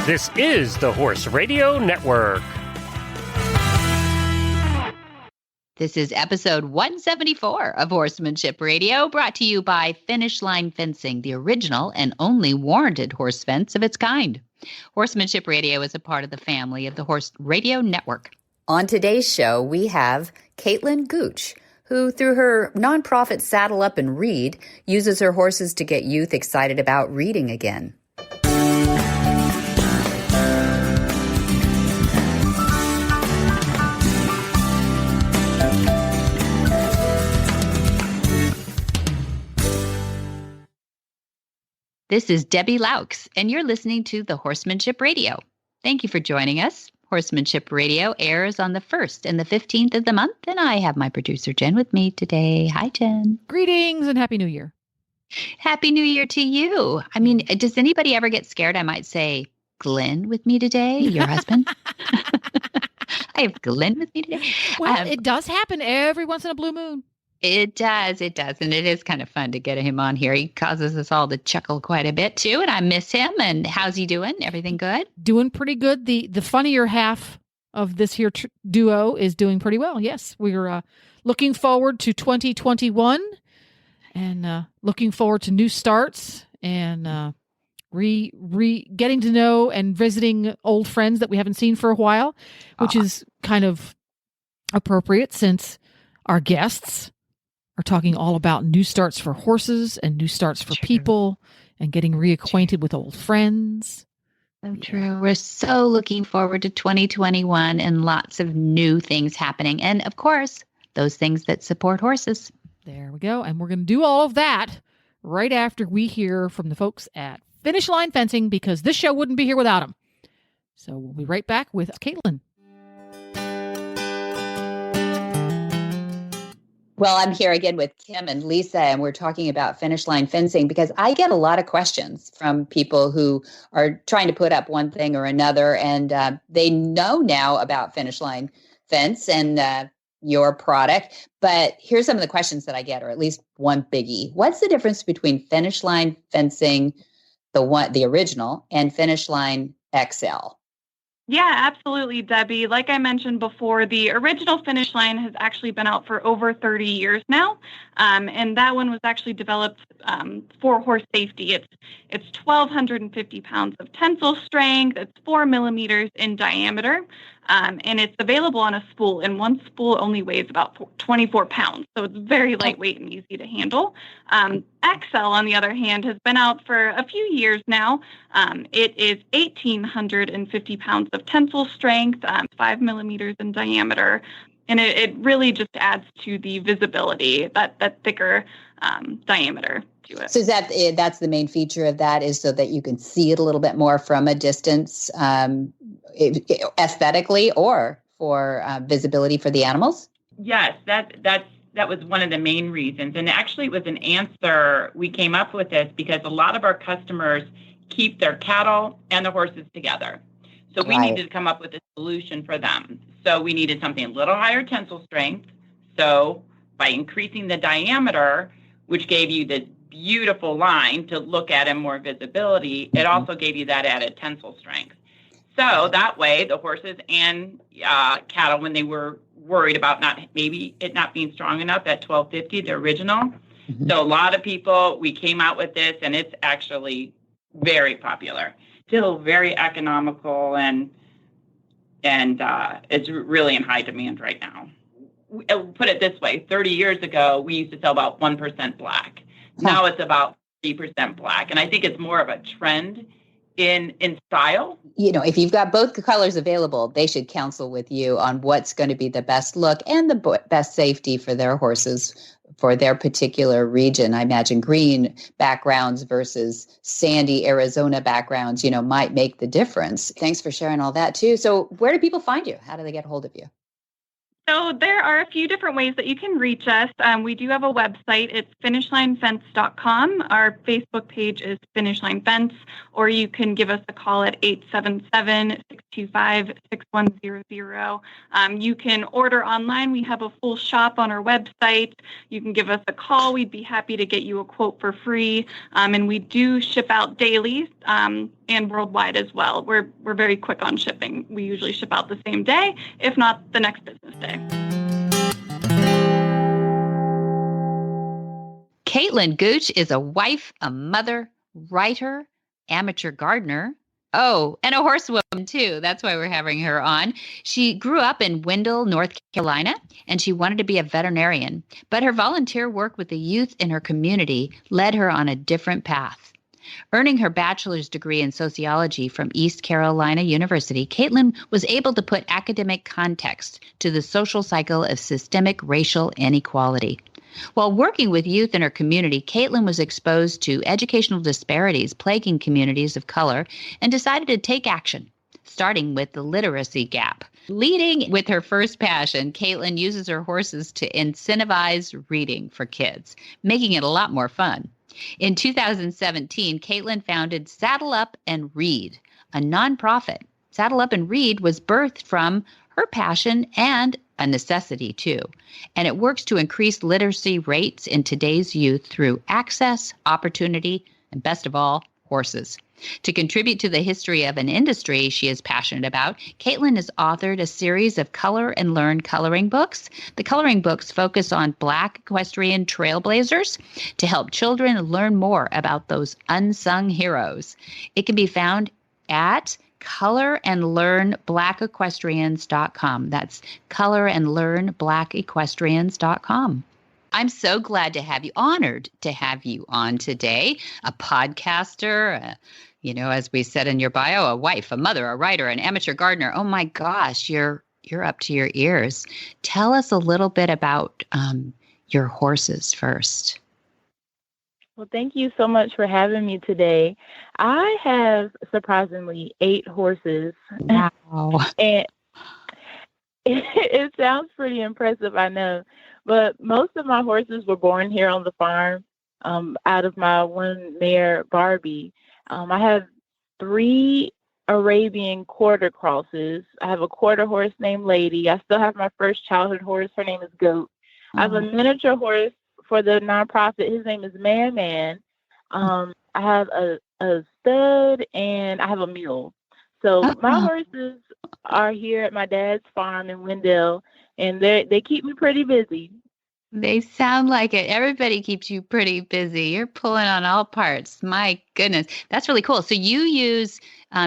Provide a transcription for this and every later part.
This is the Horse Radio Network. This is episode 174 of Horsemanship Radio, brought to you by Finishline Fencing, the original and only warranted horse fence of its kind. Horsemanship Radio is a part of the family of the Horse Radio Network. On today's show, we have Caitlin Gooch, who, through her nonprofit Saddle Up and Read, uses her horses to get youth excited about reading again. This is Debbie Laux, and you're listening to the Horsemanship Radio. Thank you for joining us. Horsemanship Radio airs on the 1st and the 15th of the month, and I have my producer, Jen, with me today. Hi, Jen. Greetings and Happy New Year. Happy New Year to you. I mean, does anybody ever get scared? I might say, Glenn with me today, your husband. I have Glenn with me today. Well, it does happen every once in a blue moon. It does. And it is kind of fun to get him on here. He causes us all to chuckle quite a bit too. And I miss him. And how's he doing? Everything good? Doing pretty good. The funnier half of this here duo is doing pretty well. Yes. We're looking forward to 2021 and looking forward to new starts and getting to know and visiting old friends that we haven't seen for a while, which is kind of appropriate since our guests are talking all about new starts for horses and new starts for people and getting reacquainted with old friends. So true. We're so looking forward to 2021 and lots of new things happening. And of course, those things that support horses. There we go. And we're going to do all of that right after we hear from the folks at Finishline Fencing, because this show wouldn't be here without them. So we'll be right back with Caitlin. Well, I'm here again with Kim and Lisa, and we're talking about Finishline Fencing because I get a lot of questions from people who are trying to put up one thing or another, and they know now about Finishline Fence and your product. But here's some of the questions that I get, or at least one biggie. What's the difference between Finishline Fencing, the original, and Finishline XL? Yeah, absolutely, Debbie. Like I mentioned before, the original Finishline has actually been out for over 30 years now, and that one was actually developed for horse safety. It's 1,250 pounds of tensile strength. It's 4 millimeters in diameter, and it's available on a spool, and one spool only weighs about 24 pounds, so it's very lightweight and easy to handle. XL, on the other hand, has been out for a few years now. It is 1,850 pounds of tensile strength, 5 millimeters in diameter, and it really just adds to the visibility, that thicker diameter to it. So that's the main feature of that, is so that you can see it a little bit more from a distance, aesthetically or for visibility for the animals? Yes, that was one of the main reasons. And actually it was an answer. We came up with this because a lot of our customers keep their cattle and the horses together. So we needed to come up with a solution for them. So we needed something a little higher tensile strength. So by increasing the diameter, which gave you the beautiful line to look at and more visibility, it also gave you that added tensile strength. So that way the horses and cattle, when they were worried about maybe it not being strong enough at 1250, the original. Mm-hmm. So a lot of people, we came out with this, and it's actually very popular. Still very economical, and it's really in high demand right now. I'll put it this way: 30 years ago, we used to sell about 1% black. Now it's about 3% black, and I think it's more of a trend in style. You know, if you've got both colors available, they should counsel with you on what's going to be the best look and the best safety for their horses for their particular region. I imagine green backgrounds versus sandy Arizona backgrounds, might make the difference. Thanks for sharing all that too. So where do people find you? How do they get a hold of you? So there are a few different ways that you can reach us. We do have a website. It's finishlinefence.com. Our Facebook page is Finishline Fence, or you can give us a call at 877-625-6100. You can order online. We have a full shop on our website. You can give us a call. We'd be happy to get you a quote for free. And we do ship out daily. and worldwide as well. We're very quick on shipping. We usually ship out the same day, if not the next business day. Caitlin Gooch is a wife, a mother, writer, amateur gardener. Oh, and a horsewoman too. That's why we're having her on. She grew up in Wendell, North Carolina, and she wanted to be a veterinarian. But her volunteer work with the youth in her community led her on a different path. Earning her bachelor's degree in sociology from East Carolina University, Caitlin was able to put academic context to the social cycle of systemic racial inequality. While working with youth in her community, Caitlin was exposed to educational disparities plaguing communities of color and decided to take action, starting with the literacy gap. Leading with her first passion, Caitlin uses her horses to incentivize reading for kids, making it a lot more fun. In 2017, Caitlin founded Saddle Up and Read, a nonprofit. Saddle Up and Read was birthed from her passion and a necessity too. And it works to increase literacy rates in today's youth through access, opportunity, and best of all, horses. To contribute to the history of an industry she is passionate about, Caitlin has authored a series of Color and Learn coloring books. The coloring books focus on Black equestrian trailblazers to help children learn more about those unsung heroes. It can be found at colorandlearnblackequestrians.com. That's colorandlearnblackequestrians.com. I'm so glad to have you, honored to have you on today, a podcaster, as we said in your bio, a wife, a mother, a writer, an amateur gardener. Oh my gosh, you're up to your ears. Tell us a little bit about your horses first. Well, thank you so much for having me today. I have surprisingly 8 horses. Wow. And it sounds pretty impressive, I know. But most of my horses were born here on the farm out of my one mare, Barbie. I have 3 Arabian quarter crosses. I have a quarter horse named Lady. I still have my first childhood horse. Her name is Goat. I have a miniature horse for the nonprofit. His name is Man. I have a stud and I have a mule. So my horses are here at my dad's farm in Wendell, and they keep me pretty busy. They sound like it. Everybody keeps you pretty busy. You're pulling on all parts. My goodness. That's really cool. So you use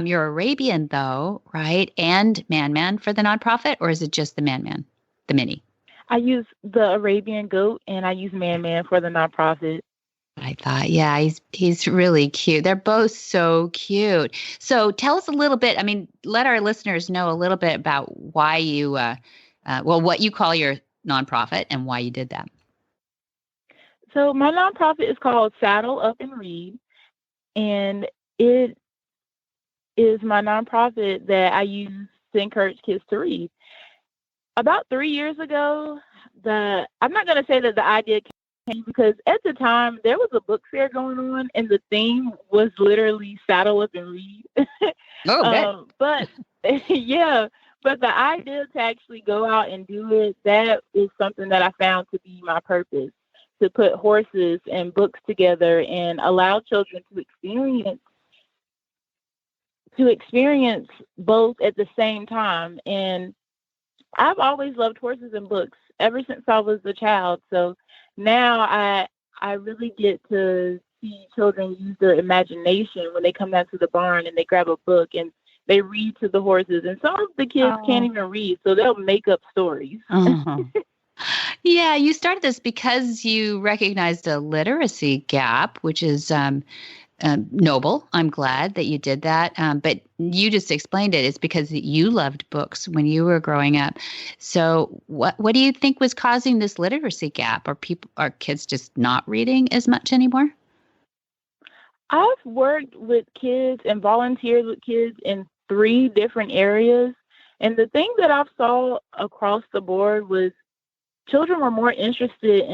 your Arabian though, right? And Man for the nonprofit, or is it just the Man, the mini? I use the Arabian Goat and I use Man for the nonprofit. I thought, yeah, he's really cute. They're both so cute. So tell us a little bit, let our listeners know a little bit about why you, what you call your nonprofit and why you did that. So my nonprofit is called Saddle Up and Read, and it is my nonprofit that I use to encourage kids to read. About 3 years ago, I'm not going to say that the idea came because at the time there was a book fair going on and the theme was literally Saddle Up and Read. But yeah, but the idea to actually go out and do it, that is something that I found to be my purpose, to put horses and books together and allow children to experience both at the same time. And I've always loved horses and books ever since I was a child. So now I really get to see children use their imagination when they come down to the barn and they grab a book and they read to the horses. And some of the kids can't even read, so they'll make up stories. Yeah, you started this because you recognized a literacy gap, which is noble. I'm glad that you did that. But you just explained it. It's because you loved books when you were growing up. So what do you think was causing this literacy gap? Are kids just not reading as much anymore? I've worked with kids and volunteered with kids in 3 different areas. And the thing that I've saw across the board was children were more interested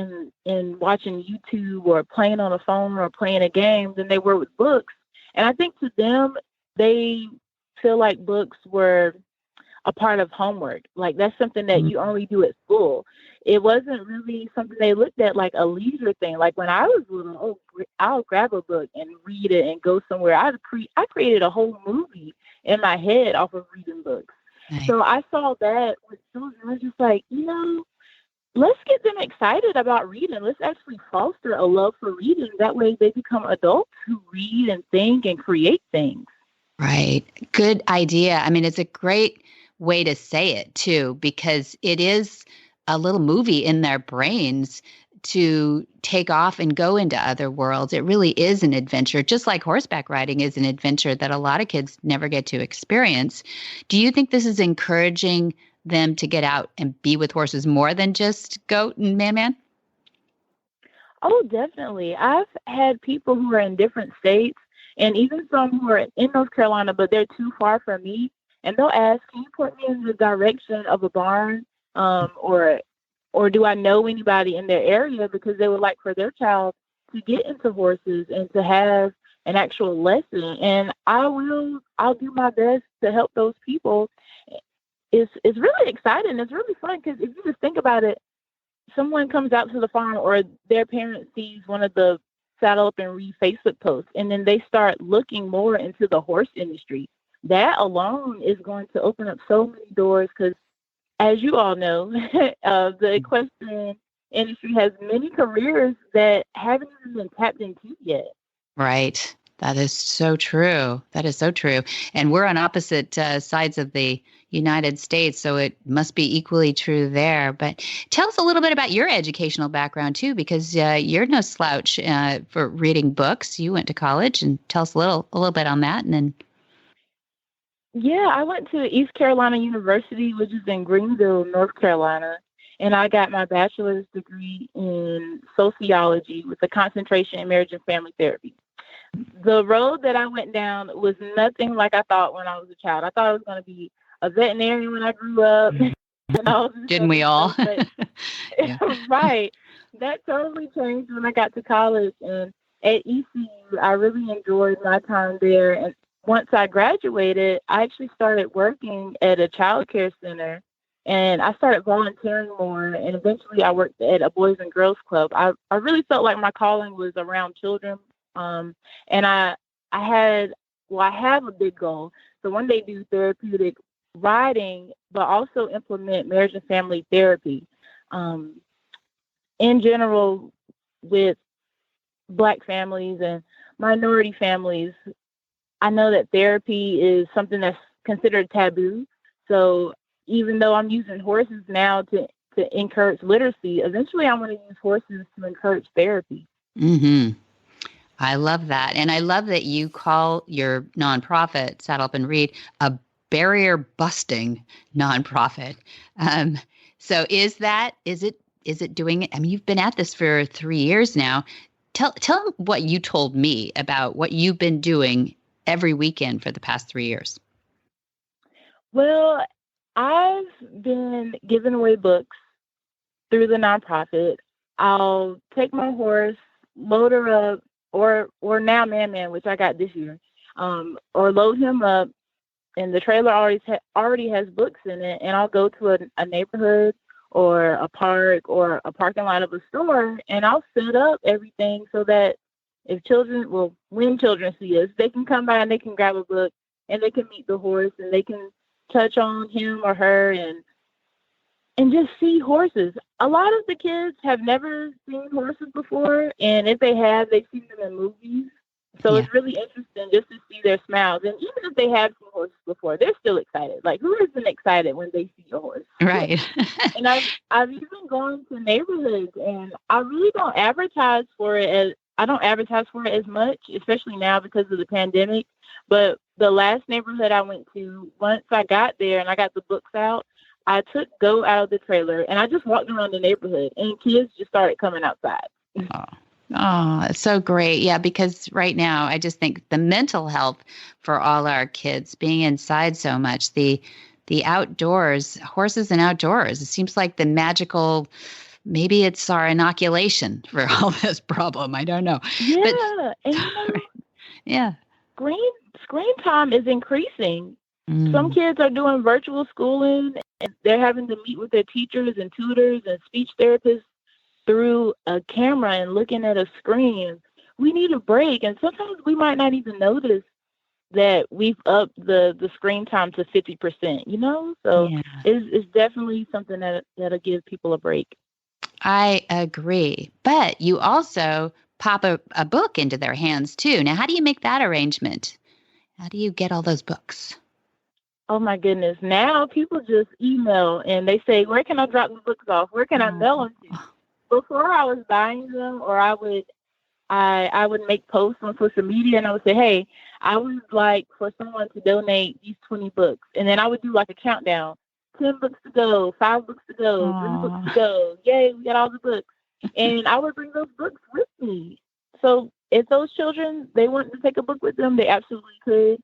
in watching YouTube or playing on a phone or playing a game than they were with books. And I think to them, they feel like books were a part of homework. Like that's something that you only do at school. it wasn't really something they looked at like a leisure thing. Like when I was little, I'll grab a book and read it and go somewhere. I created a whole movie in my head off of reading books. Nice. So I saw that with children. I was just like, let's get them excited about reading. Let's actually foster a love for reading. That way they become adults who read and think and create things. Right. Good idea. I mean, it's a great way to say it too, because it is a little movie in their brains to take off and go into other worlds. It really is an adventure, just like horseback riding is an adventure that a lot of kids never get to experience. Do you think this is encouraging them to get out and be with horses more than just Goat and Man? Oh, definitely. I've had people who are in different states and even some who are in North Carolina, but they're too far from me. And they'll ask, can you point me in the direction of a barn? Or do I know anybody in their area? Because they would like for their child to get into horses and to have an actual lesson. And I'll do my best to help those people. It's really exciting. It's really fun because if you just think about it, someone comes out to the farm or their parent sees one of the Saddle Up and Read Facebook posts, and then they start looking more into the horse industry. That alone is going to open up so many doors because, as you all know, the equestrian industry has many careers that haven't even been tapped into yet. Right. That is so true. That is so true. And we're on opposite sides of the United States, so it must be equally true there. But tell us a little bit about your educational background, too, because you're no slouch for reading books. You went to college, and tell us a little bit on that. And then. Yeah, I went to East Carolina University, which is in Greenville, North Carolina, and I got my bachelor's degree in sociology with a concentration in marriage and family therapy. The road that I went down was nothing like I thought when I was a child. I thought I was going to be a veterinarian when I grew up. Didn't we all? Yeah. Right. That totally changed when I got to college. And at ECU, I really enjoyed my time there. And once I graduated, I actually started working at a child care center. And I started volunteering more. And eventually I worked at a Boys and Girls Club. I really felt like my calling was around children. And I have a big goal. So one day do therapeutic riding, but also implement marriage and family therapy. In general, with Black families and minority families, I know that therapy is something that's considered taboo. So even though I'm using horses now to encourage literacy, eventually I want to use horses to encourage therapy. Mm-hmm. I love that. And I love that you call your nonprofit, Saddle Up and Read, a barrier busting nonprofit. So is it doing it? I mean, you've been at this for 3 years now. Tell them what you told me about what you've been doing every weekend for the past 3 years. Well, I've been giving away books through the nonprofit. I'll take my horse, load her up, or now Man, which I got this year, or load him up, and the trailer already has books in it, and I'll go to a neighborhood or a park or a parking lot of a store, and I'll set up everything so that when children see us, they can come by and they can grab a book and they can meet the horse and they can touch on him or her and just see horses. A lot of the kids have never seen horses before, and if they have, they've seen them in movies. So It's really interesting just to see their smiles. And even if they have seen horses before, they're still excited. Like, who isn't excited when they see a horse? Right. And I've even gone to neighborhoods, and I really don't advertise for it as much, especially now because of the pandemic. But the last neighborhood I went to, once I got there and I got the books out, I took Go out of the trailer and I just walked around the neighborhood and kids just started coming outside. Oh, it's so great. Yeah, because right now I just think the mental health for all our kids being inside so much, the outdoors, horses and outdoors, it seems like the magical, maybe it's our inoculation for all this problem. I don't know. Yeah. Yeah. Screen time is increasing. Some kids are doing virtual schooling, and they're having to meet with their teachers and tutors and speech therapists through a camera and looking at a screen. We need a break, and sometimes we might not even notice that we've upped the screen time to 50%, So it's definitely something that'll give people a break. I agree. But you also pop a book into their hands too. Now, how do you make that arrangement? How do you get all those books? Oh my goodness. Now people just email and they say, where can I drop the books off? Where can I mail them to? Before I was buying them, or I would make posts on social media and I would say, hey, I would like for someone to donate these 20 books. And then I would do like a countdown, 10 books to go, 5 books to go, 3 books to go. Yay, we got all the books. And I would bring those books with me. So if those children, they wanted to take a book with them, they absolutely could.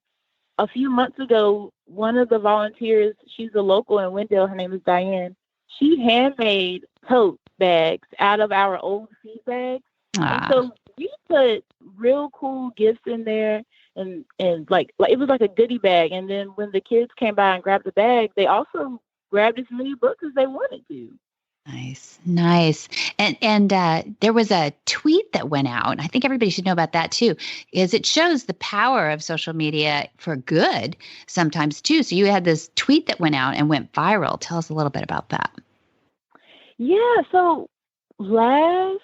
A few months ago, one of the volunteers, she's a local in Wendell, her name is Diane, she handmade tote bags out of our old feed bags. And so we put real cool gifts in there and like it was like a goodie bag. And then when the kids came by and grabbed the bag, they also grabbed as many books as they wanted to. Nice. And there was a tweet that went out, and I think everybody should know about that too, is it shows the power of social media for good sometimes too. So you had this tweet that went out and went viral. Tell us a little bit about that. Yeah. So last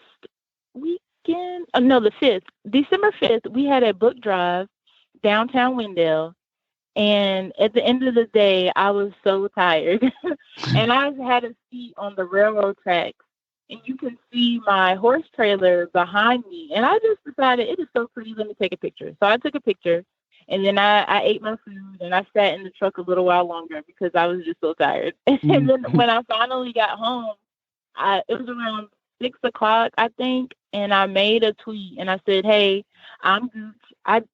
weekend, the 5th, December 5th, we had a book drive downtown Wendell. And at the end of the day, I was so tired. And I had a seat on the railroad tracks. And you can see my horse trailer behind me. And I just decided, it is so pretty, let me take a picture. So I took a picture. And then I ate my food. And I sat in the truck a little while longer because I was just so tired. And then when I finally got home, it was around 6 o'clock, I think. And I made a tweet. And I said, hey, I'm Gooch.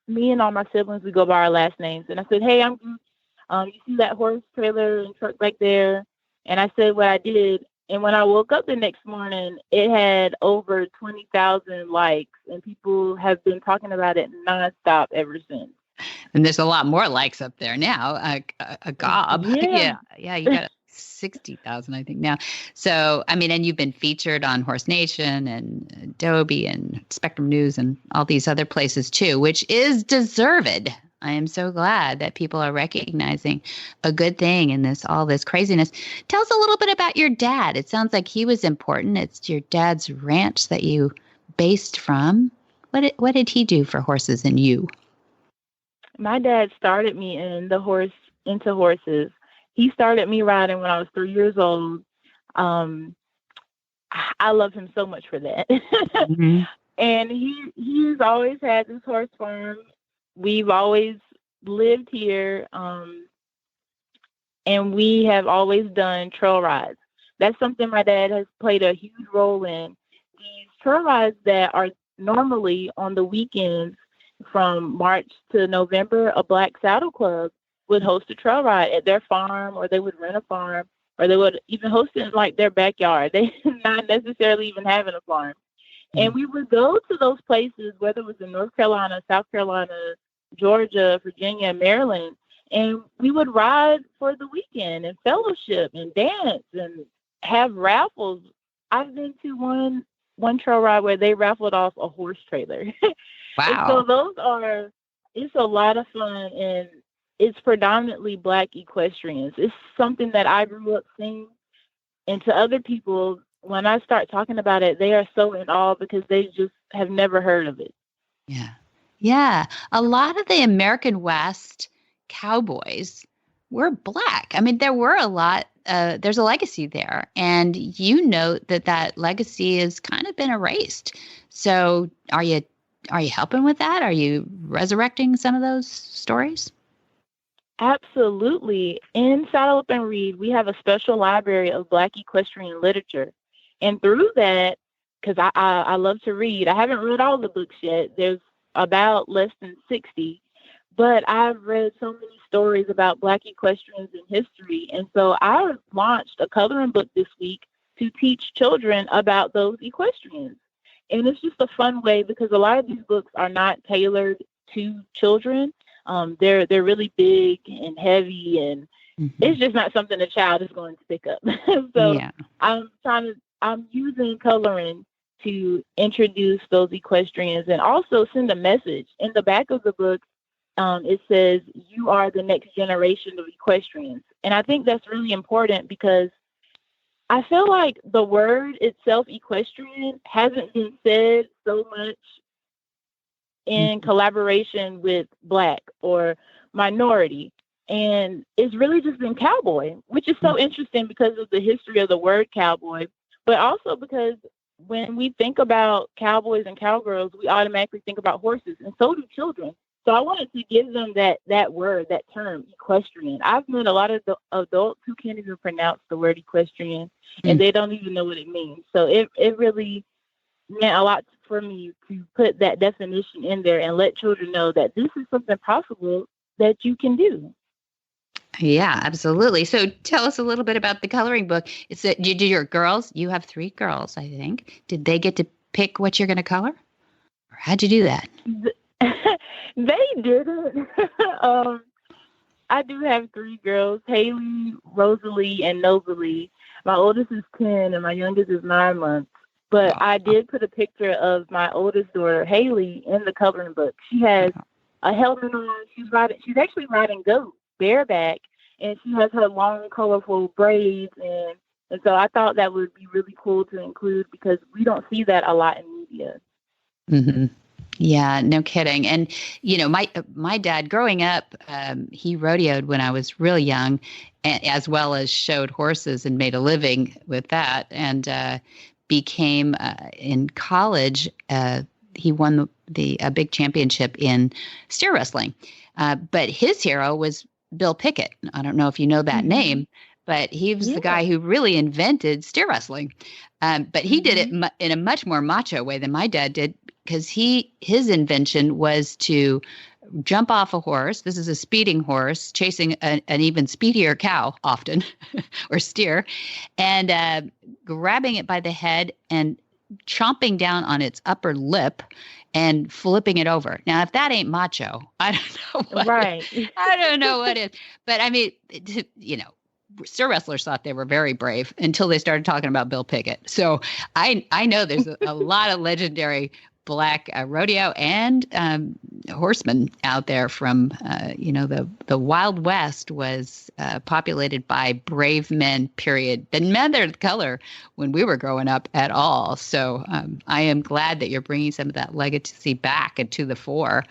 Me and all my siblings, we go by our last names. And I said, hey, I'm Gooch. You see that horse trailer and truck back there? And I said what I did. And when I woke up the next morning, it had over 20,000 likes. And people have been talking about it nonstop ever since. And there's a lot more likes up there now. A gob. Yeah. You got 60,000, I think now. So, I mean, and you've been featured on Horse Nation and Adobe and Spectrum News and all these other places too, which is deserved. I am so glad that people are recognizing a good thing in all this craziness. Tell us a little bit about your dad. It sounds like he was important. It's your dad's ranch that you based from. What did he do for horses and you? My dad started me into horses. He started me riding when I was 3 years old. I love him so much for that. Mm-hmm. And he's always had this horse farm. We've always lived here, and we have always done trail rides. That's something my dad has played a huge role in. These trail rides that are normally on the weekends from March to November, a Black Saddle Club would host a trail ride at their farm, or they would rent a farm, or they would even host it in like their backyard. They not necessarily even having a farm. And we would go to those places, whether it was in North Carolina, South Carolina, Georgia, Virginia, Maryland, and we would ride for the weekend and fellowship and dance and have raffles. I've been to one trail ride where they raffled off a horse trailer. Wow. So it's a lot of fun, and it's predominantly Black equestrians. It's something that I grew up seeing, and to other people, when I start talking about it, they are so in awe because they just have never heard of it. Yeah. Yeah. A lot of the American West cowboys were Black. I mean, there were a lot, there's a legacy there. And you note that legacy has kind of been erased. So are you helping with that? Are you resurrecting some of those stories? Absolutely. In Saddle Up and Read, we have a special library of Black equestrian literature. And through that, because I love to read, I haven't read all the books yet. There's about less than 60. But I've read so many stories about Black equestrians in history. And so I launched a coloring book this week to teach children about those equestrians. And it's just a fun way because a lot of these books are not tailored to children. They're really big and heavy, and it's just not something a child is going to pick up. So Yeah. I'm using coloring to introduce those equestrians and also send a message. In the back of the book, it says, "You are the next generation of equestrians." And I think that's really important because I feel like the word itself, equestrian, hasn't been said so much in collaboration with Black or minority. And it's really just been cowboy, which is so interesting because of the history of the word cowboy, but also because when we think about cowboys and cowgirls, we automatically think about horses, and so do children. So I wanted to give them that word, that term, equestrian. I've met a lot of the adults who can't even pronounce the word equestrian, and they don't even know what it means. So it really meant a lot for me to put that definition in there and let children know that this is something possible that you can do. Yeah, absolutely. So tell us a little bit about the coloring book. Did your girls, you have 3 girls, I think. Did they get to pick what you're going to color? Or how'd you do that? They didn't. I do have 3 girls, Haley, Rosalie, and Novalie. My oldest is 10 and my youngest is 9 months. But I did put a picture of my oldest daughter, Haley, in the coloring book. She has a helmet on. She's actually riding Gooch bareback, and she has her long, colorful braids. And so I thought that would be really cool to include because we don't see that a lot in media. Mm-hmm. Yeah, no kidding. And, my dad growing up, he rodeoed when I was really young, as well as showed horses and made a living with that. And became in college, he won a big championship in steer wrestling. But his hero was Bill Pickett. I don't know if you know that name, but he was the guy who really invented steer wrestling. But he did it in a much more macho way than my dad did, because his invention was to jump off a horse. This is a speeding horse chasing an even speedier cow often, or steer, and grabbing it by the head and chomping down on its upper lip and flipping it over. Now, if that ain't macho, I don't know what I don't know what is. But I mean, steer wrestlers thought they were very brave until they started talking about Bill Pickett. So I know there's a lot of legendary Black rodeo and horsemen out there from, the Wild West was populated by brave men, period. Didn't matter the color when we were growing up at all. So I am glad that you're bringing some of that legacy back into the fore,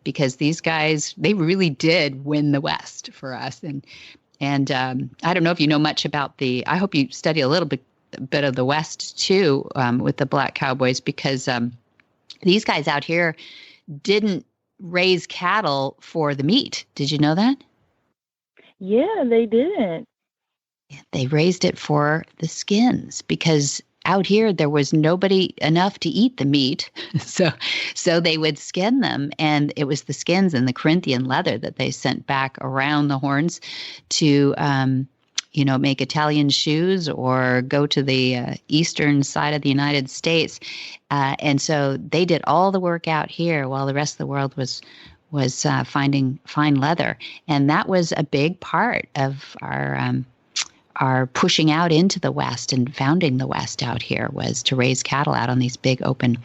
because these guys, they really did win the West for us. And I don't know if you know much about I hope you study a little bit of the West too, with the Black cowboys, because these guys out here didn't raise cattle for the meat. Did you know that? Yeah, they didn't. They raised it for the skins, because out here there was nobody enough to eat the meat. So they would skin them, and it was the skins and the Corinthian leather that they sent back around the horns to make Italian shoes or go to the eastern side of the United States. And so they did all the work out here while the rest of the world was finding fine leather. And that was a big part of our pushing out into the West and founding the West out here, was to raise cattle out on these big open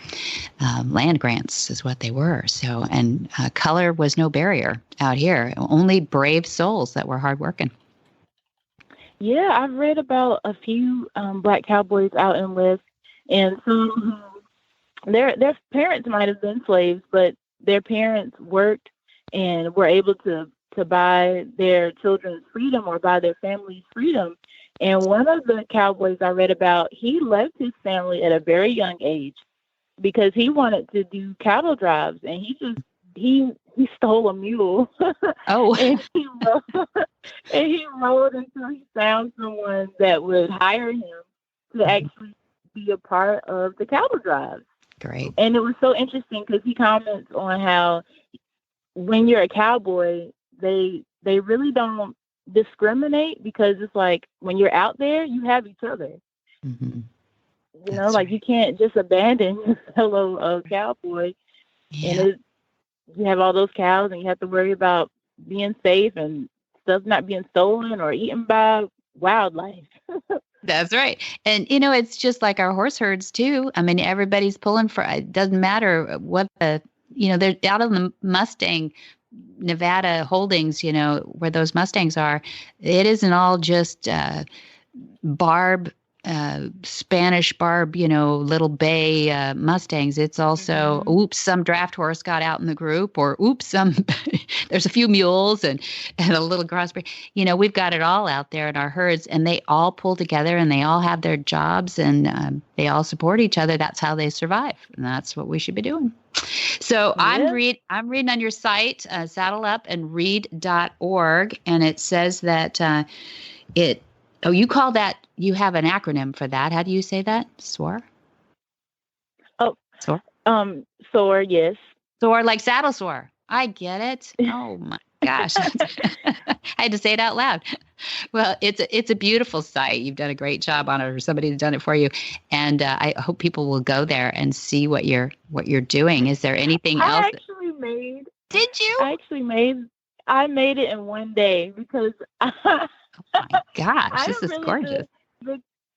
land grants is what they were. So, and color was no barrier out here, only brave souls that were hardworking. Yeah, I've read about a few Black cowboys out in West, and some who their parents might have been slaves, but their parents worked and were able to buy their children's freedom or buy their family's freedom. And one of the cowboys I read about, he left his family at a very young age because he wanted to do cattle drives, and he stole a mule. Oh. and he rode until he found someone that would hire him to actually be a part of the cattle drives. Great. And it was so interesting because he comments on how when you're a cowboy, they really don't discriminate, because it's like when you're out there, you have each other. Mm-hmm. Like you can't just abandon your fellow cowboy. Yeah. And you have all those cows and you have to worry about being safe and stuff not being stolen or eaten by wildlife. That's right. And, it's just like our horse herds too. I mean, everybody's pulling for, it doesn't matter what they're out of the Mustang, Nevada holdings, where those Mustangs are. It isn't all just barb, Spanish barb, little bay Mustangs. It's also, oops, some draft horse got out in the group, or oops, there's a few mules and a little crossbreed. We've got it all out there in our herds, and they all pull together and they all have their jobs, and they all support each other. That's how they survive. And that's what we should be doing. So I'm reading on your site, saddleupandread.org, and it says that you call that, you have an acronym for that. How do you say that? SOAR? Oh, SOAR? SOAR, yes. SOAR, like saddle sore. I get it. Oh my gosh. I had to say it out loud. Well, it's a beautiful site. You've done a great job on it, or somebody's done it for you. And I hope people will go there and see what you're doing. Is there anything else? Did you? I made it in one day because oh my gosh, this is gorgeous.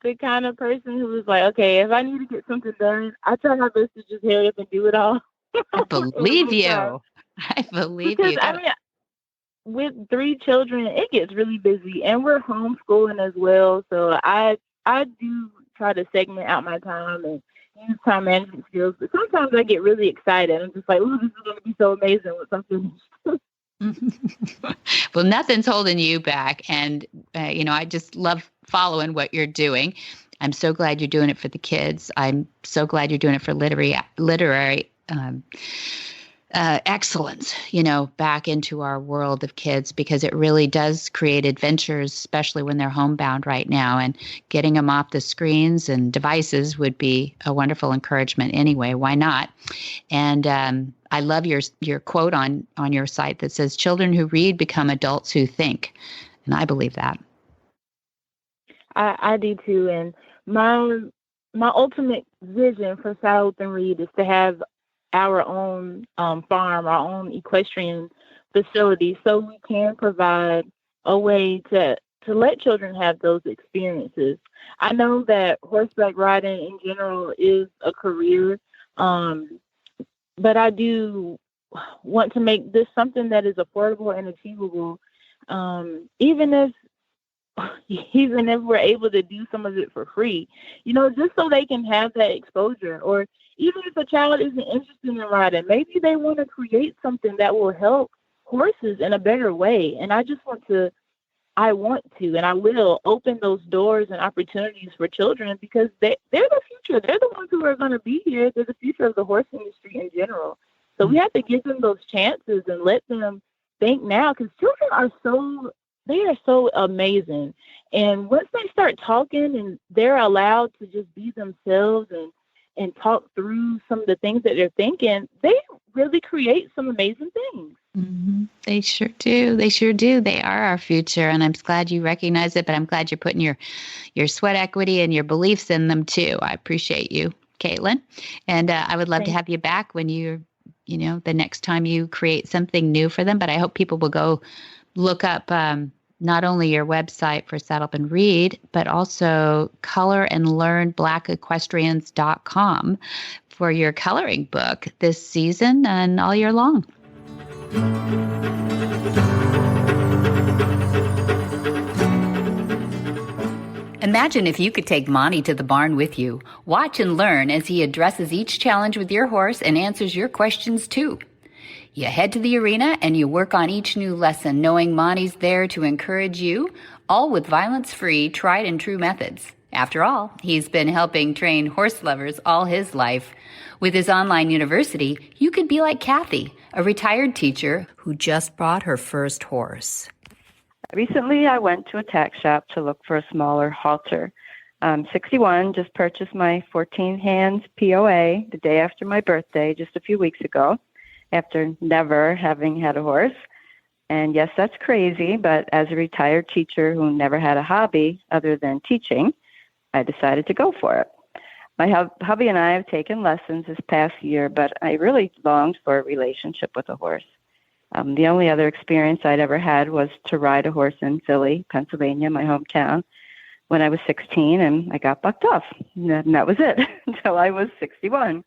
The kind of person who was like, okay, if I need to get something done, I try my best to just hurry up and do it all. I believe you. I believe you. I mean, with 3 children, it gets really busy, and we're homeschooling as well. So I do try to segment out my time and use time management skills. But sometimes I get really excited. I'm just like, "Ooh, this is going to be so amazing once I'm finished." Well, nothing's holding you back. And, I just love following what you're doing. I'm so glad you're doing it for the kids. I'm so glad you're doing it for literary excellence, back into our world of kids, because it really does create adventures, especially when they're homebound right now. And getting them off the screens and devices would be a wonderful encouragement anyway. Why not? And I love your quote on your site that says, "Children who read become adults who think." And I believe that. I do too. And my ultimate vision for Saddle Up and Read is to have our own farm, our own equestrian facility, so we can provide a way to let children have those experiences. I know that horseback riding in general is a career, but I do want to make this something that is affordable and achievable, even if we're able to do some of it for free, just so they can have that exposure. Or even if a child isn't interested in riding, maybe they want to create something that will help horses in a better way. And I want to, and I will open those doors and opportunities for children, because they're the future. They're the ones who are going to be here. They're the future of the horse industry in general. So we have to give them those chances and let them think now, because children are so amazing. And once they start talking and they're allowed to just be themselves and talk through some of the things that they're thinking, they really create some amazing things. Mm-hmm. They sure do. They sure do. They are our future. And I'm glad you recognize it, but I'm glad you're putting your sweat equity and your beliefs in them too. I appreciate you, Caitlin. And I would love to have you back when the next time you create something new for them. But I hope people will go look up not only your website for Saddle Up and Read, but also coloranlearnblackequestrians.com for your coloring book this season and all year long. Imagine if you could take Monty to the barn with you. Watch and learn as he addresses each challenge with your horse and answers your questions too. You head to the arena and you work on each new lesson, knowing Monty's there to encourage you, all with violence-free, tried and true methods. After all, he's been helping train horse lovers all his life. With his online university, you could be like Kathy, a retired teacher who just bought her first horse. Recently, I went to a tack shop to look for a smaller halter. I'm 61, just purchased my 14 hands POA the day after my birthday, just a few weeks ago, after never having had a horse. And yes, that's crazy, but as a retired teacher who never had a hobby other than teaching, I decided to go for it. My hubby and I have taken lessons this past year, but I really longed for a relationship with a horse. The only other experience I'd ever had was to ride a horse in Philly, Pennsylvania, my hometown, when I was 16, and I got bucked off. And that was it until I was 61.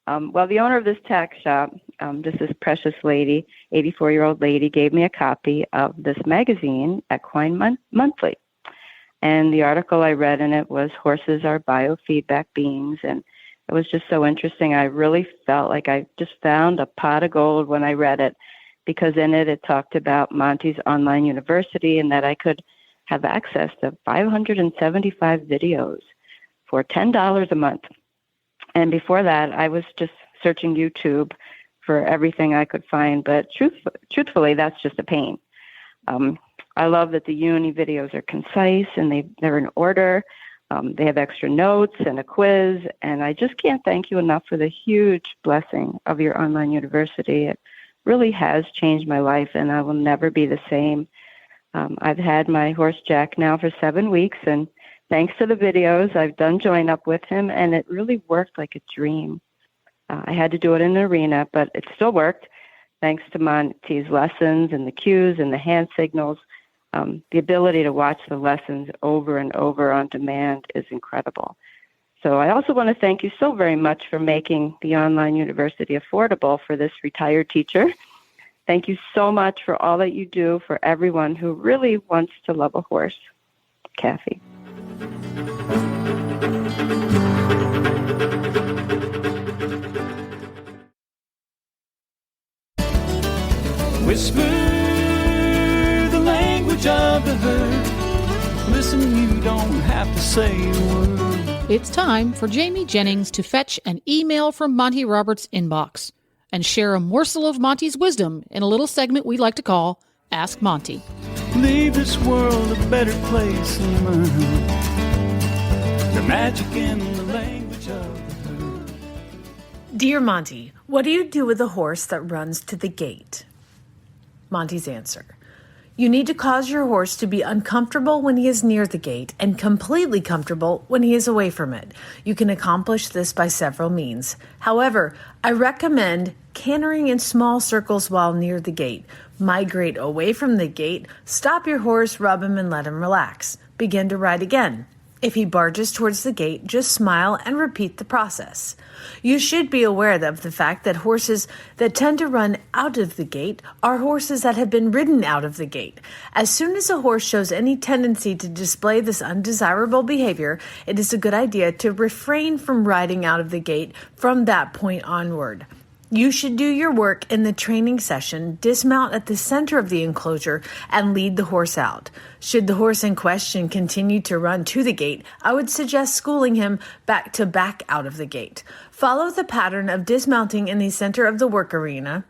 Well, the owner of this tack shop, this precious lady, 84-year-old lady, gave me a copy of this magazine, Equine Monthly. And the article I read in it was Horses Are Biofeedback Beings. And it was just so interesting. I really felt like I just found a pot of gold when I read it, because in it talked about Monty's online university and that I could have access to 575 videos for $10 a month. And before that, I was just searching YouTube for everything I could find. But truthfully, that's just a pain. I love that the uni videos are concise and they're in order. They have extra notes and a quiz. And I just can't thank you enough for the huge blessing of your online university. It really has changed my life, and I will never be the same. I've had my horse Jack now for 7 weeks, and thanks to the videos, I've done join up with him, and it really worked like a dream. I had to do it in an arena, but it still worked, thanks to Monty's lessons and the cues and the hand signals. The ability to watch the lessons over and over on demand is incredible. So I also want to thank you so very much for making the online university affordable for this retired teacher. Thank you so much for all that you do for everyone who really wants to love a horse. Kathy. Whisper the language of the herd. Listen, you don't have to say a word. It's time for Jamie Jennings to fetch an email from Monty Roberts' inbox and share a morsel of Monty's wisdom in a little segment we like to call Ask Monty. Leave this world a better place than mine. The magic in the language of the herd. Dear Monty, what do you do with a horse that runs to the gate? Monty's answer. You need to cause your horse to be uncomfortable when he is near the gate and completely comfortable when he is away from it. You can accomplish this by several means. However, I recommend cantering in small circles while near the gate. Migrate away from the gate, stop your horse, rub him, and let him relax. Begin to ride again. If he barges towards the gate, just smile and repeat the process. You should be aware of the fact that horses that tend to run out of the gate are horses that have been ridden out of the gate. As soon as a horse shows any tendency to display this undesirable behavior, it is a good idea to refrain from riding out of the gate from that point onward. You should do your work in the training session, dismount at the center of the enclosure, and lead the horse out. Should the horse in question continue to run to the gate, I would suggest schooling him back out of the gate. Follow the pattern of dismounting in the center of the work arena.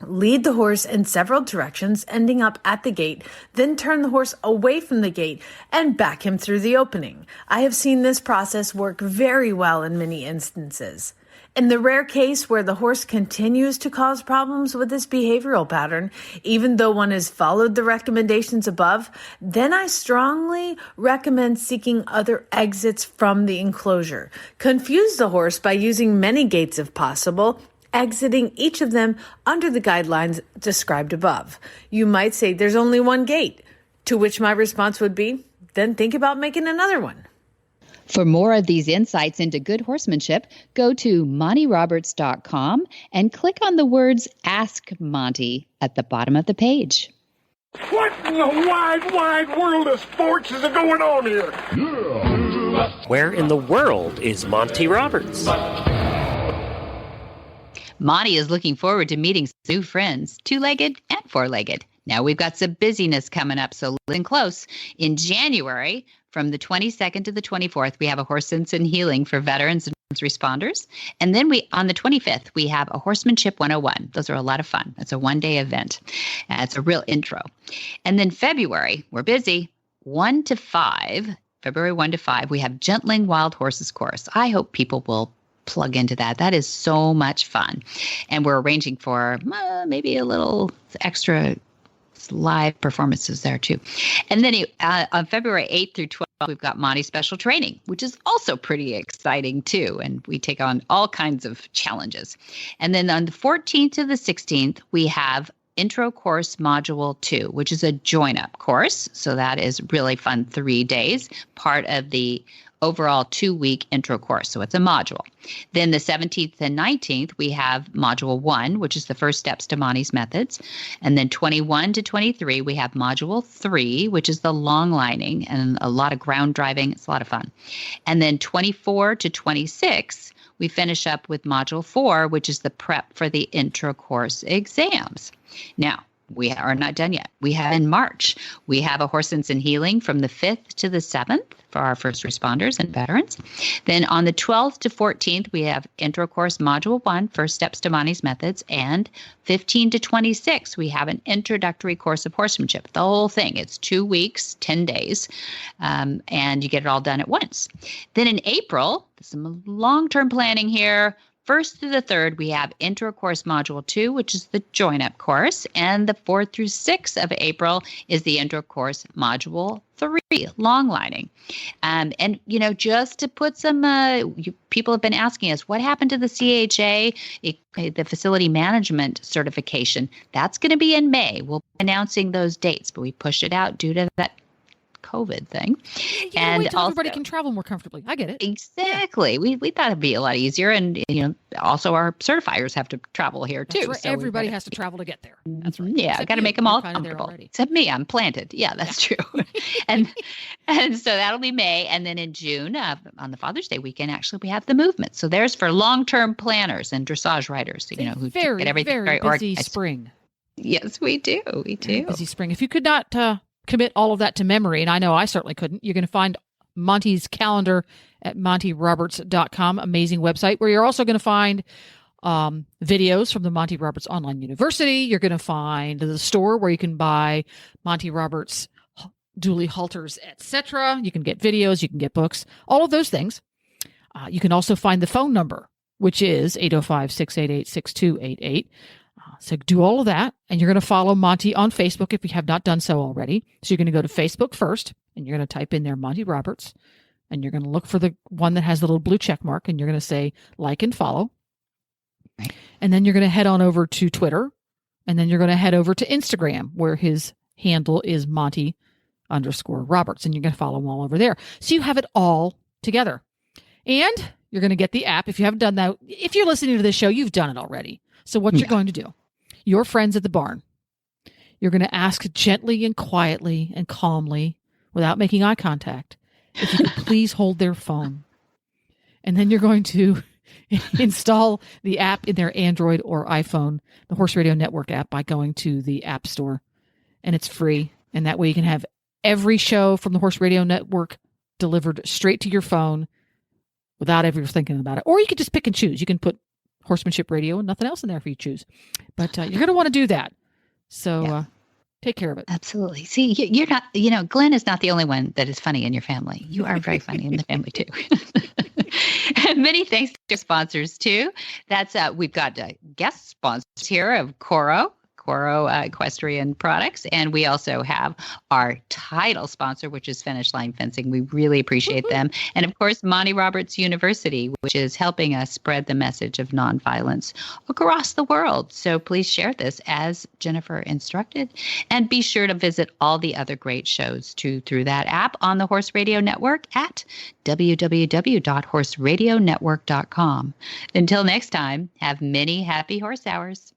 Lead the horse in several directions, ending up at the gate, then turn the horse away from the gate and back him through the opening. I have seen this process work very well in many instances. In the rare case where the horse continues to cause problems with this behavioral pattern, even though one has followed the recommendations above, then I strongly recommend seeking other exits from the enclosure. Confuse the horse by using many gates if possible, exiting each of them under the guidelines described above. You might say there's only one gate, to which my response would be, then think about making another one. For more of these insights into good horsemanship, go to MontyRoberts.com and click on the words Ask Monty at the bottom of the page. What in the wide world of sports is going on here? Where in the world is Monty Roberts? Monty is looking forward to meeting new friends, two-legged and four-legged. Now we've got some busyness coming up, so listen close. In January, from the 22nd to the 24th, we have a Horse Sense and Healing for veterans and responders. And then on the 25th, we have a Horsemanship 101. Those are a lot of fun. It's a one-day event. It's a real intro. And then February, we're busy, February 1 to 5, we have Gentling Wild Horses course. I hope people will plug into that. That is so much fun. And we're arranging for maybe a little extra live performances there too. And then on February 8th through 12th, we've got Monty Special Training, which is also pretty exciting too. And we take on all kinds of challenges. And then on the 14th to the 16th, we have Intro Course Module 2, which is a join-up course. So that is really fun, 3 days, part of the overall 2-week intro course. So it's a module. Then the 17th and 19th, we have Module 1, which is the first steps to Monty's methods. And then 21 to 23, we have Module 3, which is the long lining and a lot of ground driving. It's a lot of fun. And then 24 to 26, we finish up with Module 4, which is the prep for the intro course exams. Now, we are not done yet. We have in March, we have a Horse Sense and Healing from the 5th to the 7th for our first responders and veterans. Then on the 12th to 14th, we have Intro Course Module 1, First Steps to Monty's Methods, and 15 to 26, we have an Introductory Course of Horsemanship. The whole thing, it's 2 weeks, 10 days, and you get it all done at once. Then in April, some long-term planning here. 1st through the 3rd, we have Intro Course Module 2, which is the join-up course. And the 4th through 6th of April is the Intro Course Module 3, long lining. And, you know, just to put some, people have been asking us, what happened to the CHA, the Facility Management Certification? That's going to be in May. We'll be announcing those dates, but we pushed it out due to that COVID thing. And wait till everybody can travel more comfortably. I get it. Exactly. Yeah. We thought it'd be a lot easier. And, you know, also our certifiers have to travel here too. That's right. So everybody has to travel to get there. That's right. Yeah. Got to make them all comfortable. Except me. I'm planted. Yeah, that's true. and so that'll be May. And then in June, on the Father's Day weekend, actually, we have the movement. So there's for long-term planners and dressage riders, you know, who get everything very busy organized. Spring. Yes, we do. We do. Very busy spring. If you could not commit all of that to memory, and I know I certainly couldn't, you're going to find Monty's calendar at montyroberts.com, amazing website, where you're also going to find videos from the Monty Roberts Online University. You're going to find the store where you can buy Monty Roberts dually halters, etc. You can get videos, you can get books, all of those things. You can also find the phone number, which is 805-688-6288. So do all of that, and you're going to follow Monty on Facebook if you have not done so already. So you're going to go to Facebook first, and you're going to type in there Monty Roberts, and you're going to look for the one that has the little blue check mark, and you're going to say like and follow. Right. And then you're going to head on over to Twitter, and then you're going to head over to Instagram, where his handle is Monty_Roberts, and you're going to follow him all over there. So you have it all together. And you're going to get the app. If you haven't done that, if you're listening to this show, you've done it already. So what you're going to do, your friends at the barn, you're going to ask gently and quietly and calmly, without making eye contact, if you could please hold their phone. And then you're going to install the app in their Android or iPhone, the Horse Radio Network app, by going to the App Store. And it's free. And that way you can have every show from the Horse Radio Network delivered straight to your phone without ever thinking about it. Or you could just pick and choose. You can put Horsemanship Radio and nothing else in there for you to choose. But you're going to want to do that. So take care of it. Absolutely. See, you're not, you know, Glenn is not the only one that is funny in your family. You are very funny in the family too. And many thanks to our sponsors too. That's we've got guest sponsors here of Coro Equestrian Products. And we also have our title sponsor, which is Finishline Fencing. We really appreciate them. And of course, Monty Roberts University, which is helping us spread the message of nonviolence across the world. So please share this as Jennifer instructed. And be sure to visit all the other great shows too through that app on the Horse Radio Network at www.horseradionetwork.com. Until next time, have many happy horse hours.